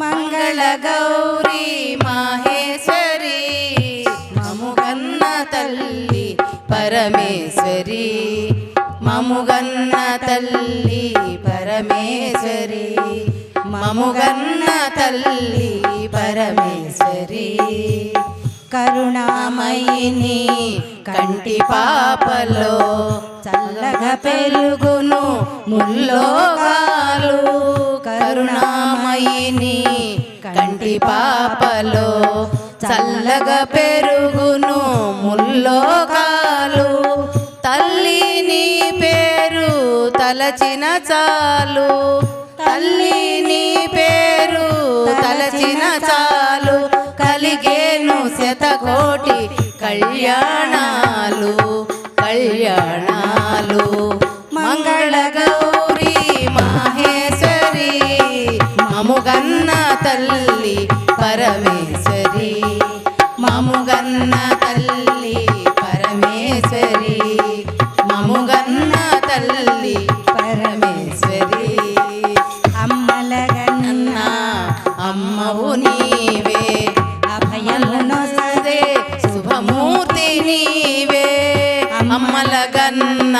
మంగళ గౌరీ మాహేశ్వరి మముగన్న తల్లి పరమేశ్వరి మముగన్న తల్లి పరమేశ్వరి మముగన్న తల్లి పరమేశ్వరి కరుణామయిని కంటి పాపలో చల్లగా పెరుగును ముల్లోకాలు కరుణామయిని కంటి పాపలో చల్లగా పెరుగును ముల్లోకాలు తల్లి నీ పేరు తలచిన చాలు తల్లి నీ పేరు తలచిన చాలు కలిగేను శతకోటి కళ్యాణాలు కళ్యాణాలు మంగళ గౌరీ మాహేశ్వరి మముగన్న తల్లి పరమేశ్వరి మముగన్న తల్లి పరమేశ్వరి మముగన్న తల్లి పరమేశ్వరి అమ్మలగన్న అమ్మవు నీవే అభయమునొసగే శుభమూర్తి నీవే అమ్మలగన్న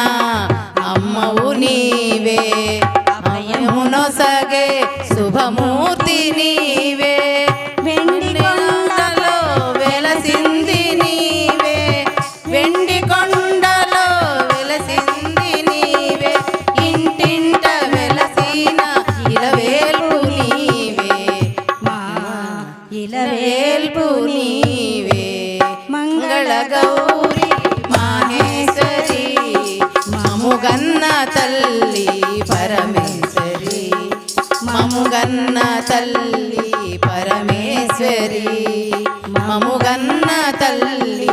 అమ్మవు నీవే అభయమునొసగే శుభమూర్తి నీవే వెండి కొండలో వెలసింది నీవే వెండి కొండలో వెలసింది నీవే ఇంటింట వెలసిన ఇలవేల్పు నీవే మా ఇలవేల్పు నీవే మంగళ గౌరీ మాహేశ్వరి మముగన్న తల్లి పరమేశ్వరి మముగన్న తల్లి పరమేశ్వరి మముగన్న తల్లి